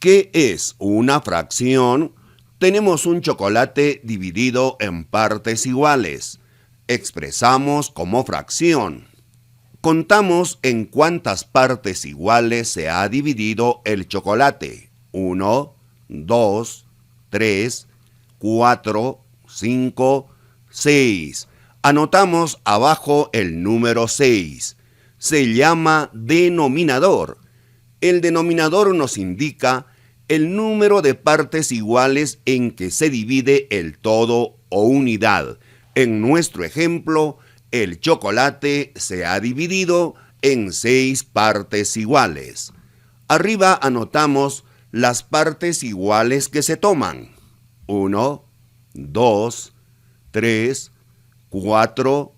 ¿Qué es una fracción? Tenemos un chocolate dividido en partes iguales. Expresamos como fracción. Contamos en cuántas partes iguales se ha dividido el chocolate. 1, 2, 3, 4, 5, 6. Anotamos abajo el número 6. Se llama denominador. El denominador nos indica el número de partes iguales en que se divide el todo o unidad. En nuestro ejemplo, el chocolate se ha dividido en 6 partes iguales. Arriba anotamos las partes iguales que se toman. 1, 2, 3, 4,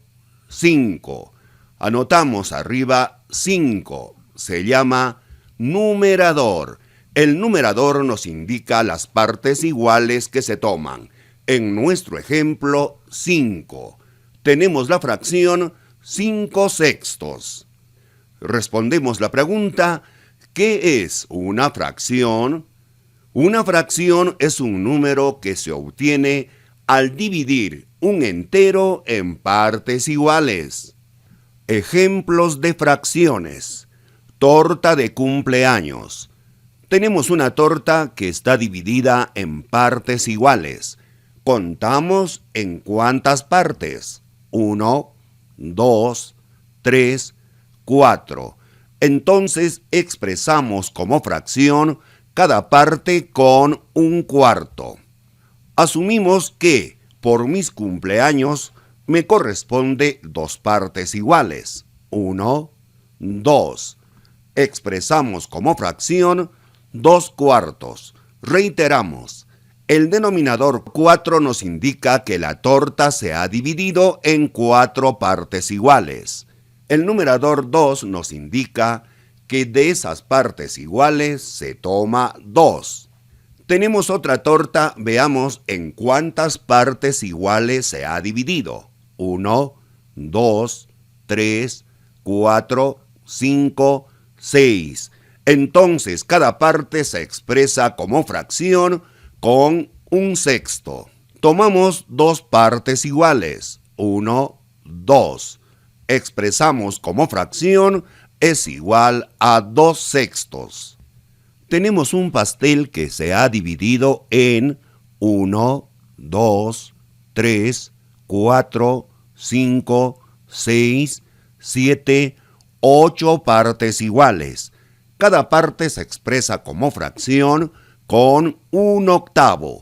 5. Anotamos arriba 5. Se llama numerador. El numerador nos indica las partes iguales que se toman. En nuestro ejemplo, 5. Tenemos la fracción 5/6. Respondemos la pregunta, ¿qué es una fracción? Una fracción es un número que se obtiene al dividir un entero en partes iguales. Ejemplos de fracciones. Torta de cumpleaños. Tenemos una torta que está dividida en partes iguales. Contamos en cuántas partes. 1, 2, 3, 4. Entonces expresamos como fracción cada parte con 1/4. Asumimos que por mis cumpleaños me corresponde 2 partes iguales. 1, 2. Expresamos como fracción 2/4. Reiteramos, el denominador 4 nos indica que la torta se ha dividido en 4 partes iguales. El numerador 2 nos indica que de esas partes iguales se toma 2. Tenemos otra torta, veamos en cuántas partes iguales se ha dividido. 1, 2, 3, 4, 5, 6. Entonces, cada parte se expresa como fracción con 1/6. Tomamos 2 partes iguales. 1, 2. Expresamos como fracción es igual a 2/6. Tenemos un pastel que se ha dividido en 1, 2, 3, 4, 5, 6, 7, 8 partes iguales. Cada parte se expresa como fracción con 1/8.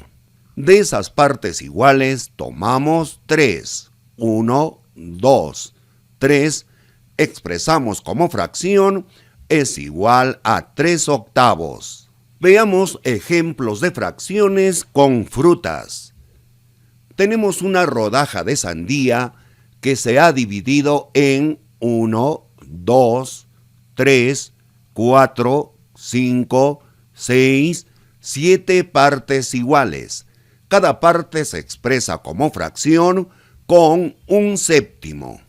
De esas partes iguales tomamos 3. 1, 2, 3. Expresamos como fracción es igual a 3/8. Veamos ejemplos de fracciones con frutas. Tenemos una rodaja de sandía que se ha dividido en 1, 2, 3, 4, 5, 6, 7 partes iguales. Cada parte se expresa como fracción con 1/7.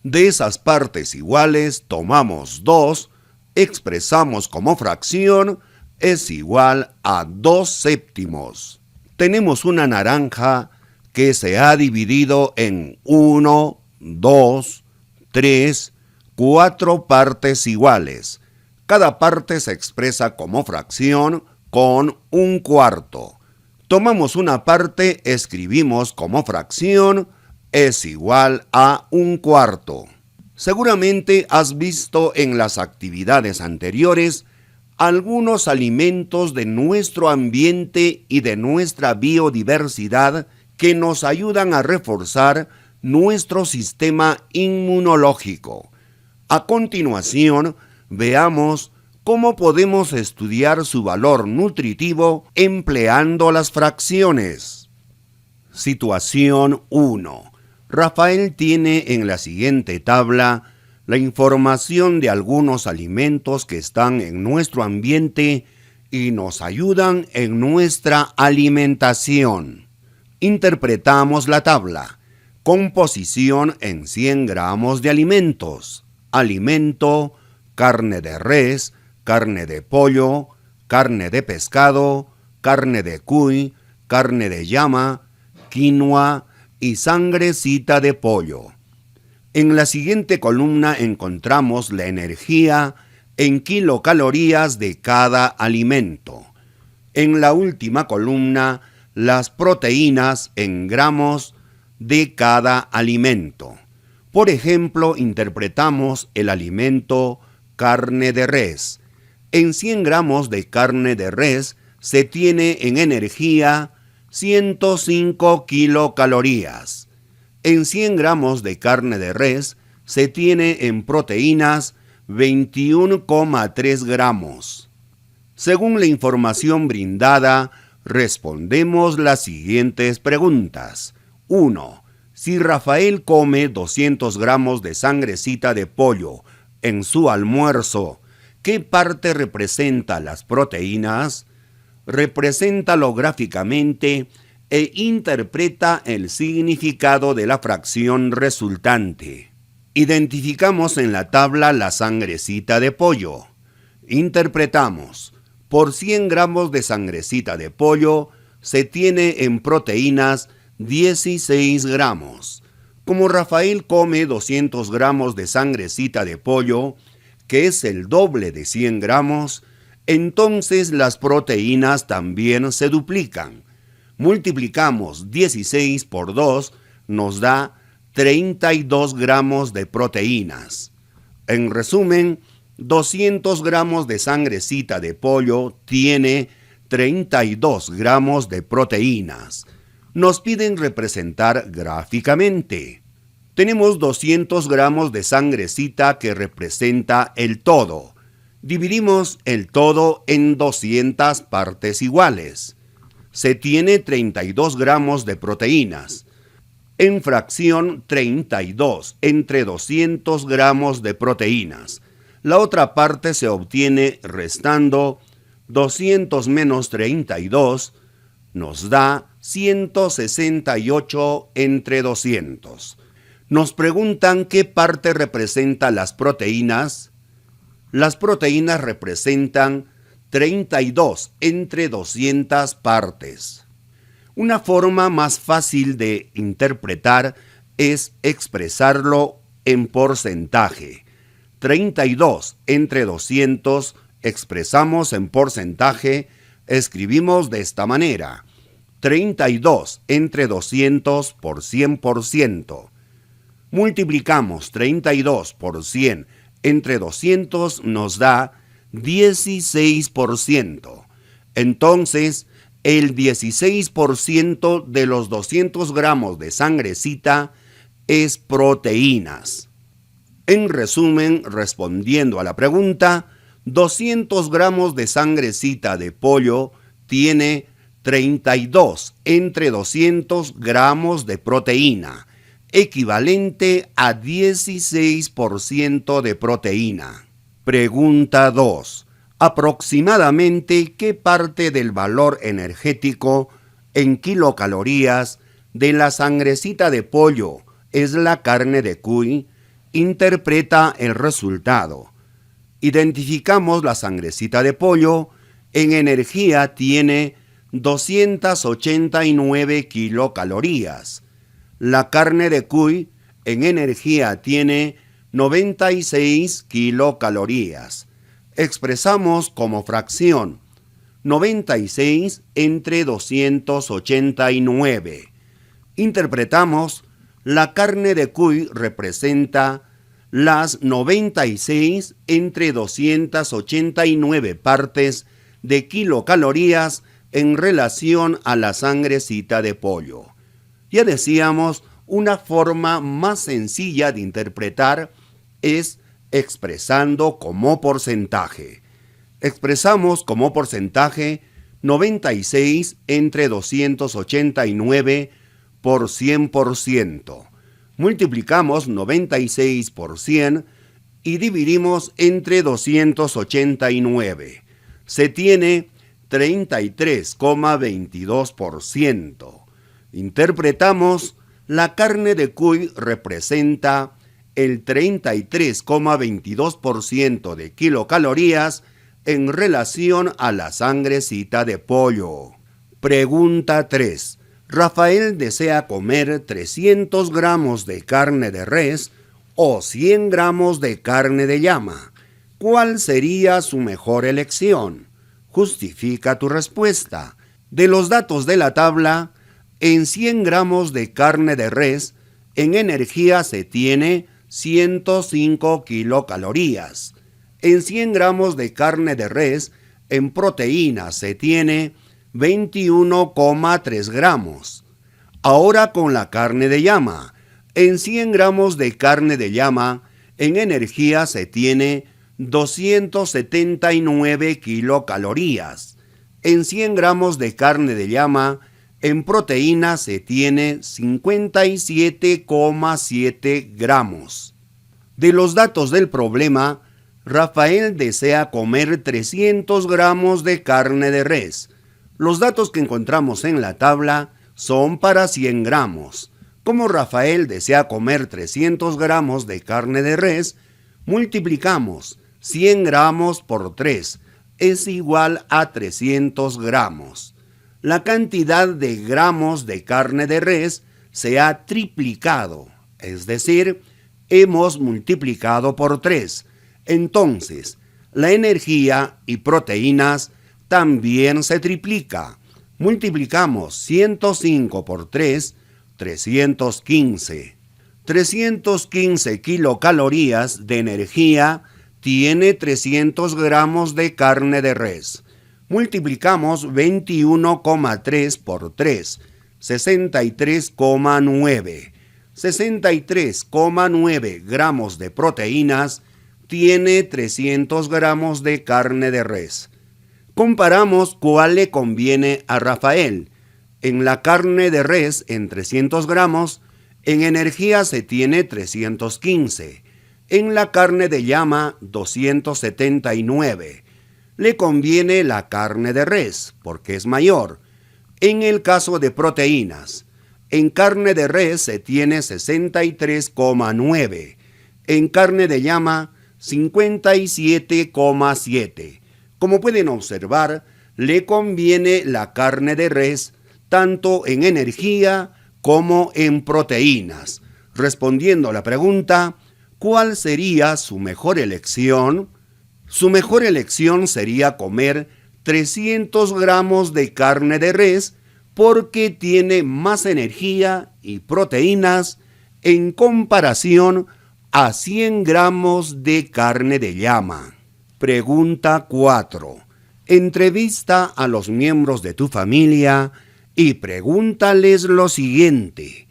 De esas partes iguales tomamos 2, expresamos como fracción es igual a 2/7. Tenemos una naranja que se ha dividido en 1, 2, 3, 4 partes iguales. Cada parte se expresa como fracción con 1/4. Tomamos una parte, escribimos como fracción es igual a 1/4. Seguramente has visto en las actividades anteriores algunos alimentos de nuestro ambiente y de nuestra biodiversidad que nos ayudan a reforzar nuestro sistema inmunológico. A continuación, veamos cómo podemos estudiar su valor nutritivo empleando las fracciones. Situación 1. Rafael tiene en la siguiente tabla la información de algunos alimentos que están en nuestro ambiente y nos ayudan en nuestra alimentación. Interpretamos la tabla. Composición en 100 gramos de alimentos. Alimento, carne de res, carne de pollo, carne de pescado, carne de cuy, carne de llama, quinoa y sangrecita de pollo. En la siguiente columna encontramos la energía en kilocalorías de cada alimento. En la última columna, las proteínas en gramos de cada alimento. Por ejemplo, interpretamos el alimento carne de res. En 100 gramos de carne de res se tiene en energía 105 kilocalorías. En 100 gramos de carne de res se tiene en proteínas 21,3 gramos. Según la información brindada, respondemos las siguientes preguntas. 1. Si Rafael come 200 gramos de sangrecita de pollo en su almuerzo, ¿qué parte representa las proteínas? Represéntalo gráficamente e interpreta el significado de la fracción resultante. Identificamos en la tabla la sangrecita de pollo. Interpretamos. Por 100 gramos de sangrecita de pollo se tiene en proteínas 16 gramos. Como Rafael come 200 gramos de sangrecita de pollo, que es el doble de 100 gramos, entonces las proteínas también se duplican. Multiplicamos 16 por 2, nos da 32 gramos de proteínas. En resumen, 200 gramos de sangrecita de pollo tiene 32 gramos de proteínas. Nos piden representar gráficamente. Tenemos 200 gramos de sangrecita que representa el todo. Dividimos el todo en 200 partes iguales. Se tiene 32 gramos de proteínas. En fracción 32 entre 200 gramos de proteínas. La otra parte se obtiene restando 200 menos 32, nos da 168 entre 200. Nos preguntan qué parte representa las proteínas. Las proteínas representan 32 entre 200 partes. Una forma más fácil de interpretar es expresarlo en porcentaje. 32 entre 200 expresamos en porcentaje, escribimos de esta manera. 32 entre 200 por 100%. Multiplicamos 32 por 100 entre 200 nos da 16%. Entonces, el 16% de los 200 gramos de sangrecita es proteínas. En resumen, respondiendo a la pregunta, 200 gramos de sangrecita de pollo tiene 32 entre 200 gramos de proteína, equivalente a 16% de proteína. Pregunta 2. Aproximadamente, ¿qué parte del valor energético en kilocalorías de la sangrecita de pollo es la carne de cuy? Interpreta el resultado. Identificamos la sangrecita de pollo. En energía tiene 289 kilocalorías. La carne de cuy en energía tiene 96 kilocalorías. Expresamos como fracción 96 entre 289. Interpretamos. La carne de cuy representa las 96 entre 289 partes de kilocalorías en relación a la sangrecita de pollo. Ya decíamos, una forma más sencilla de interpretar es expresando como porcentaje. Expresamos como porcentaje 96 entre 289 por 100%. Multiplicamos 96 por 100 y dividimos entre 289. Se tiene 33,22%. Interpretamos. La carne de cuy representa el 33,22% de kilocalorías en relación a la sangrecita de pollo. Pregunta 3. Rafael desea comer 300 gramos de carne de res o 100 gramos de carne de llama. ¿Cuál sería su mejor elección? Justifica tu respuesta. De los datos de la tabla, en 100 gramos de carne de res, en energía se tiene 105 kilocalorías. En 100 gramos de carne de res, en proteínas se tiene 21,3 gramos. Ahora con la carne de llama. En 100 gramos de carne de llama, en energía se tiene 279 kilocalorías. En 100 gramos de carne de llama, en proteína se tiene 57,7 gramos. De los datos del problema, Rafael desea comer 300 gramos de carne de res. Los datos que encontramos en la tabla son para 100 gramos. Como Rafael desea comer 300 gramos de carne de res, multiplicamos 100 gramos por 3, es igual a 300 gramos. La cantidad de gramos de carne de res se ha triplicado, es decir, hemos multiplicado por 3. Entonces, la energía y proteínas también se triplica. Multiplicamos 105 por 3, 315. 315 kilocalorías de energía tiene 300 gramos de carne de res. Multiplicamos 21,3 por 3, 63,9. 63,9 gramos de proteínas tiene 300 gramos de carne de res. Comparamos cuál le conviene a Rafael. En la carne de res, en 300 gramos, en energía se tiene 315. En la carne de llama, 279. Le conviene la carne de res, porque es mayor. En el caso de proteínas, en carne de res se tiene 63,9. En carne de llama, 57,7. Como pueden observar, le conviene la carne de res tanto en energía como en proteínas. Respondiendo a la pregunta, ¿cuál sería su mejor elección? Su mejor elección sería comer 300 gramos de carne de res porque tiene más energía y proteínas en comparación a 100 gramos de carne de llama. Pregunta 4. Entrevista a los miembros de tu familia y pregúntales lo siguiente.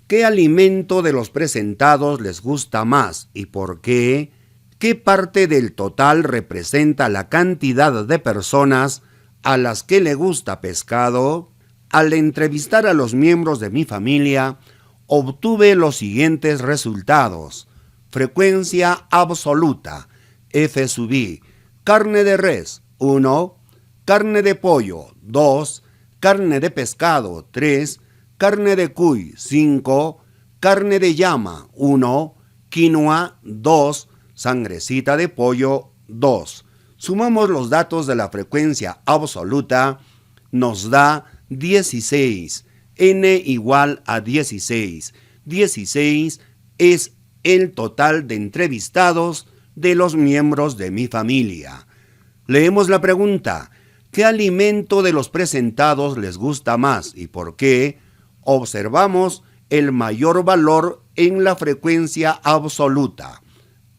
¿Qué alimento de los presentados les gusta más y por qué? ¿Qué parte del total representa la cantidad de personas a las que le gusta pescado? Al entrevistar a los miembros de mi familia, obtuve los siguientes resultados. Frecuencia absoluta, F sub I. Carne de res, 1. Carne de pollo, 2. Carne de pescado, 3. Carne de cuy, 5. Carne de llama, 1. Quinoa, 2. Sangrecita de pollo, 2. Sumamos los datos de la frecuencia absoluta, nos da 16. N igual a 16. 16 es el total de entrevistados de los miembros de mi familia. Leemos la pregunta. ¿Qué alimento de los presentados les gusta más y por qué? Observamos el mayor valor en la frecuencia absoluta.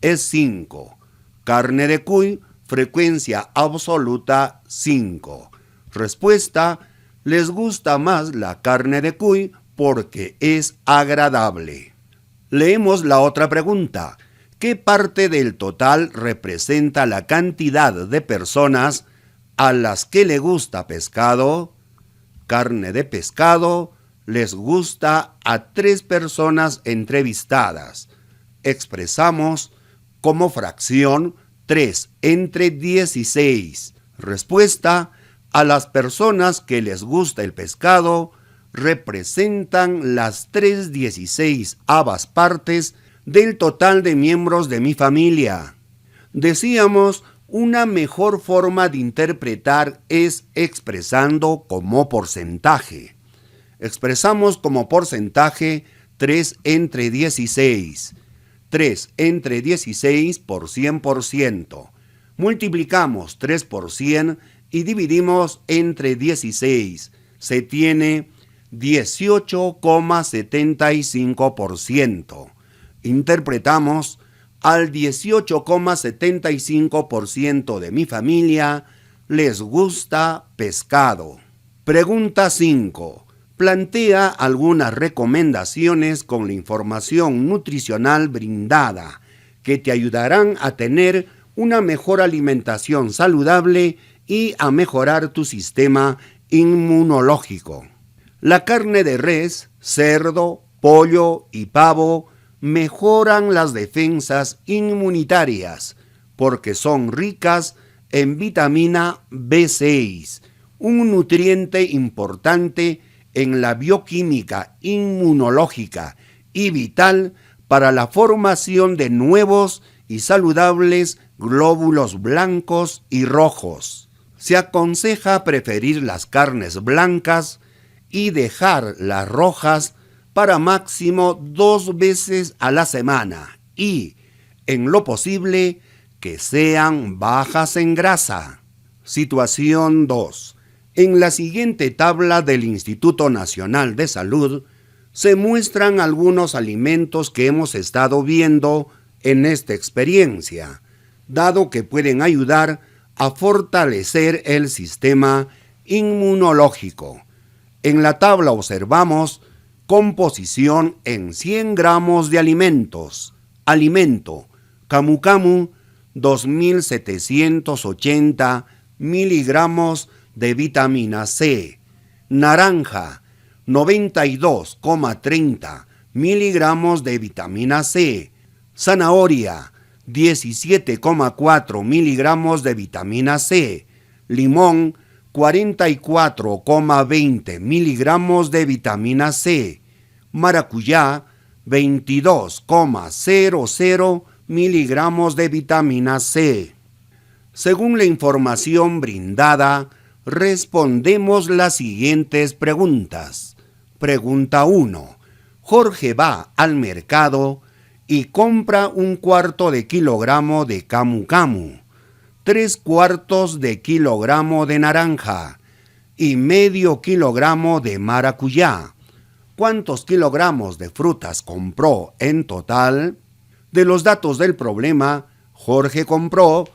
Es 5. Carne de cuy, frecuencia absoluta 5. Respuesta: les gusta más la carne de cuy porque es agradable. Leemos la otra pregunta. ¿Qué parte del total representa la cantidad de personas a las que le gusta pescado? Carne de pescado les gusta a 3 personas entrevistadas. Expresamos como fracción 3 entre 16. Respuesta: a las personas que les gusta el pescado representan las 3/16 partes del total de miembros de mi familia. Decíamos Una mejor forma de interpretar es expresando como porcentaje. Expresamos como porcentaje 3 entre 16. 3 entre 16 por 100%. Multiplicamos 3 por 100 y dividimos entre 16. Se tiene 18,75%. Interpretamos: al 18,75% de mi familia les gusta pescado. Pregunta 5. Plantea algunas recomendaciones con la información nutricional brindada que te ayudarán a tener una mejor alimentación saludable y a mejorar tu sistema inmunológico. La carne de res, cerdo, pollo y pavo mejoran las defensas inmunitarias porque son ricas en vitamina B6, un nutriente importante en la bioquímica inmunológica y vital para la formación de nuevos y saludables glóbulos blancos y rojos. Se aconseja preferir las carnes blancas y dejar las rojas para máximo 2 veces a la semana y, en lo posible, que sean bajas en grasa. Situación 2. En la siguiente tabla del Instituto Nacional de Salud se muestran algunos alimentos que hemos estado viendo en esta experiencia, dado que pueden ayudar a fortalecer el sistema inmunológico. En la tabla observamos composición en 100 gramos de alimentos. Alimento: camu camu, 2.780 miligramos de vitamina C. Naranja, 92,30 miligramos de vitamina C. Zanahoria, 17,4 miligramos de vitamina C. Limón, 44,20 miligramos de vitamina C. Maracuyá, 22,00 miligramos de vitamina C. Según la información brindada, respondemos las siguientes preguntas. Pregunta 1. Jorge va al mercado y compra 1/4 de kilogramo de camu camu, 3/4 de kilogramo de naranja y medio kilogramo de maracuyá. ¿Cuántos kilogramos de frutas compró en total? De los datos del problema, Jorge compró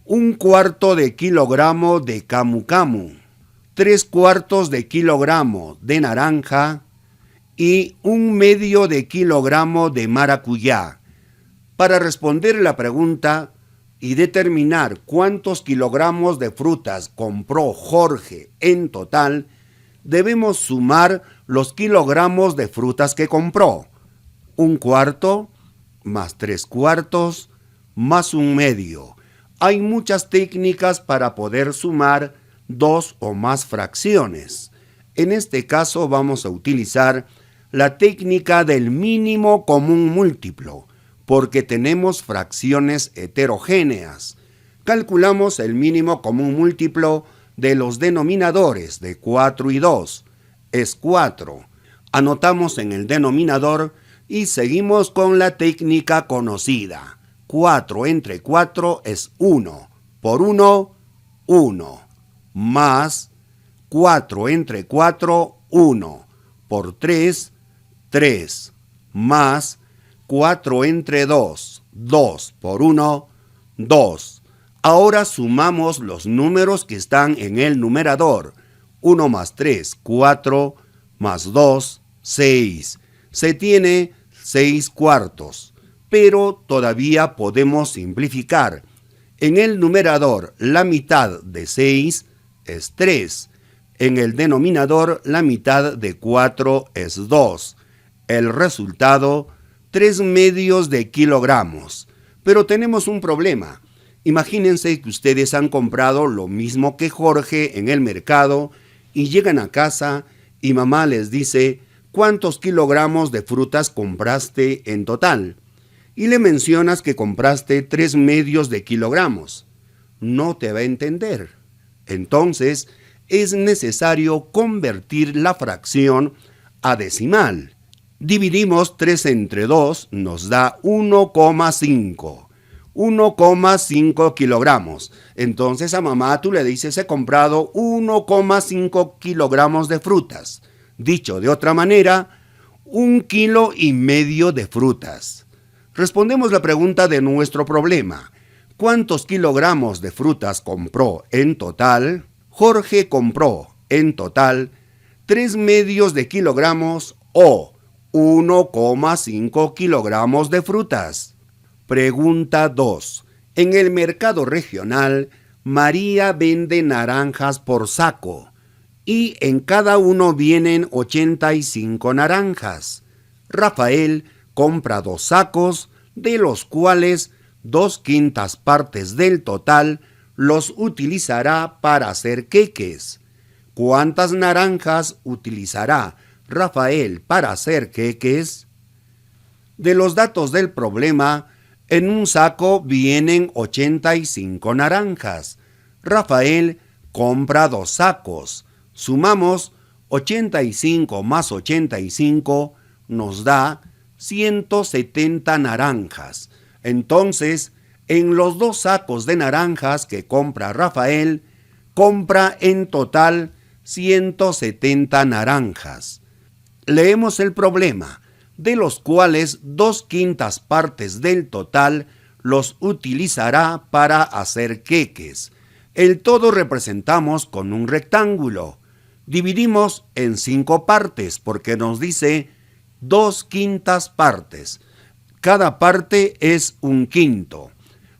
1/4 de kilogramo de camu camu, 3/4 de kilogramo de naranja y 1/2 de kilogramo de maracuyá. Para responder la pregunta y determinar cuántos kilogramos de frutas compró Jorge en total, debemos sumar los kilogramos de frutas que compró. 1/4 más 3/4 más 1/2. Hay muchas técnicas para poder sumar 2 o más fracciones. En este caso vamos a utilizar la técnica del mínimo común múltiplo, porque tenemos fracciones heterogéneas. Calculamos el mínimo común múltiplo de los denominadores de 4 y 2. Es 4. Anotamos en el denominador y seguimos con la técnica conocida. 4 entre 4 es 1. Por 1, 1. Más 4 entre 4, 1. Por 3, 3. Más 4 entre 2, 2. Por 1, 2. Ahora sumamos los números que están en el numerador. 1 más 3, 4. Más 2, 6. Se tiene 6/4. Pero todavía podemos simplificar. En el numerador, la mitad de 6 es 3. En el denominador, la mitad de 4 es 2. El resultado, 3/2 de kilogramos. Pero tenemos un problema. Imagínense que ustedes han comprado lo mismo que Jorge en el mercado y llegan a casa y mamá les dice: ¿cuántos kilogramos de frutas compraste en total? Y le mencionas que compraste 3/2 de kilogramos. no te va a entender. Entonces, es necesario convertir la fracción a decimal. Dividimos 3 entre 2, nos da 1,5. 1,5 kilogramos. Entonces a mamá tú le dices, he comprado 1,5 kilogramos de frutas. Dicho de otra manera, 1,5 kilos de frutas. Respondemos la pregunta de nuestro problema. ¿Cuántos kilogramos de frutas compró en total? Jorge compró en total 3/2 de kilogramos o 1,5 kilogramos de frutas. Pregunta 2. En el mercado regional, María vende naranjas por saco y en cada uno vienen 85 naranjas. Rafael compra 2 sacos, de los cuales 2/5 partes del total los utilizará para hacer queques. ¿Cuántas naranjas utilizará Rafael para hacer queques? De los datos del problema, en un saco vienen 85 naranjas. Rafael compra 2 sacos. Sumamos 85 más 85 nos da 170 naranjas. Entonces, en los 2 sacos de naranjas que compra Rafael, compra en total 170 naranjas. Leemos el problema, de los cuales 2/5 partes del total los utilizará para hacer queques. El todo representamos con un rectángulo. Dividimos en 5 partes porque nos dice 2/5 partes. Cada parte es 1/5.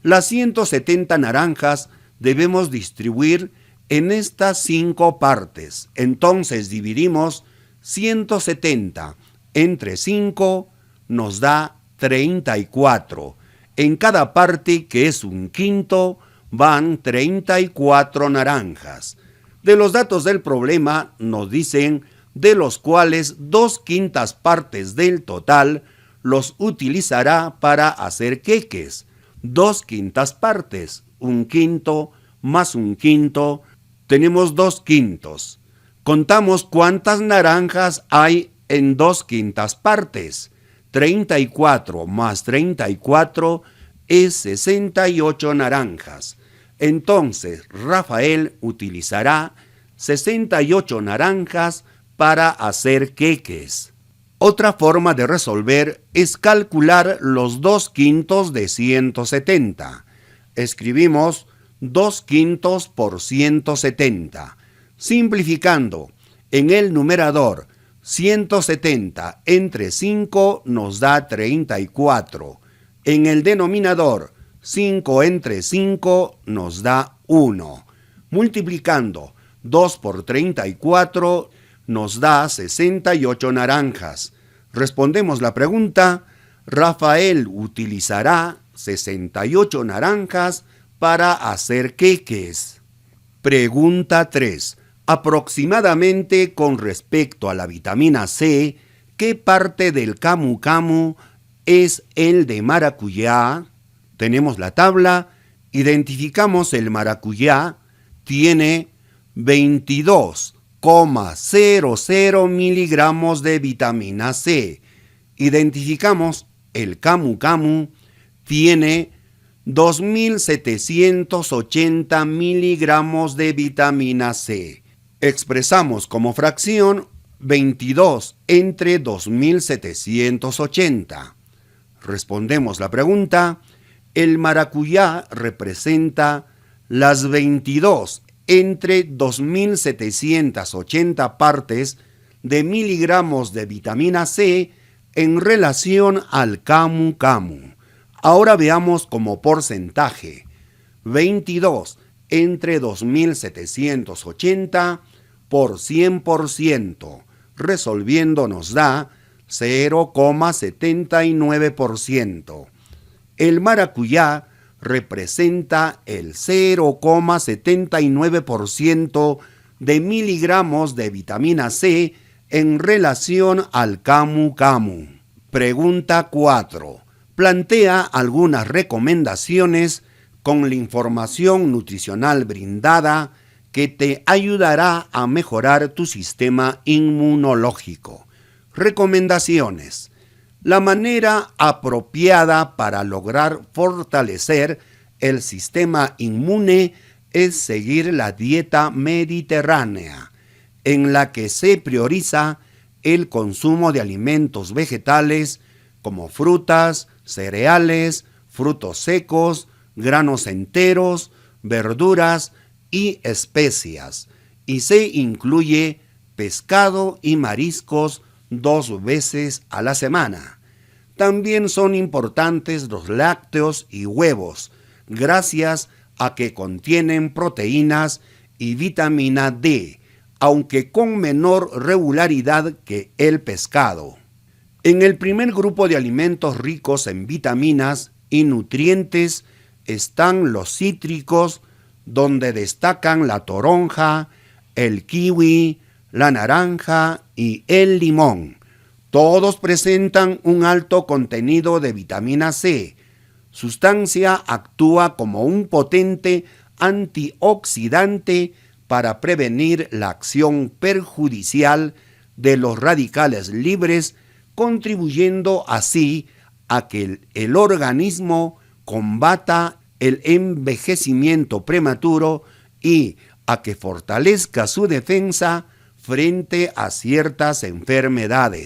Las 170 naranjas debemos distribuir en estas 5 partes. Entonces dividimos 170 entre 5 nos da 34. En cada parte, que es 1/5, van 34 naranjas. De los datos del problema nos dicen de los cuales 2/5 partes del total los utilizará para hacer queques. 2/5 partes, 1/5 más 1/5, tenemos 2/5. Contamos cuántas naranjas hay en 2/5 partes. 34 más 34 es 68 naranjas. Entonces, Rafael utilizará 68 naranjas para hacer queques. Otra forma de resolver es calcular los 2/5 de 170. Escribimos 2/5 por 170. Simplificando, en el numerador 170 entre 5 nos da 34. En el denominador 5 entre 5 nos da 1. Multiplicando 2 por 34 nos da 68 naranjas. Respondemos la pregunta, Rafael utilizará 68 naranjas para hacer queques. Pregunta 3. Aproximadamente con respecto a la vitamina C, ¿qué parte del camu camu es el de maracuyá? Tenemos la tabla, identificamos el maracuyá, tiene 22,00 miligramos de vitamina C. Identificamos el camu camu, tiene 2.780 miligramos de vitamina C. Expresamos como fracción 22 entre 2.780. Respondemos la pregunta, el maracuyá representa las 22 entre 2.780 partes de miligramos de vitamina C en relación al camu camu. Ahora veamos como porcentaje. 22 entre 2.780 por 100%. Resolviendo nos da 0,79%. El maracuyá representa el 0,79% de miligramos de vitamina C en relación al camu camu. Pregunta 4. Plantea algunas recomendaciones con la información nutricional brindada que te ayudará a mejorar tu sistema inmunológico. Recomendaciones. La manera apropiada para lograr fortalecer el sistema inmune es seguir la dieta mediterránea, en la que se prioriza el consumo de alimentos vegetales como frutas, cereales, frutos secos, granos enteros, verduras y especias, y se incluye pescado y mariscos 2 veces a la semana. También son importantes los lácteos y huevos, gracias a que contienen proteínas y vitamina D, aunque con menor regularidad que el pescado. En el primer grupo de alimentos ricos en vitaminas y nutrientes están los cítricos, donde destacan la toronja, el kiwi, la naranja y el limón. Todos presentan un alto contenido de vitamina C. Sustancia actúa como un potente antioxidante para prevenir la acción perjudicial de los radicales libres, contribuyendo así a que el organismo combata el envejecimiento prematuro y a que fortalezca su defensa frente a ciertas enfermedades.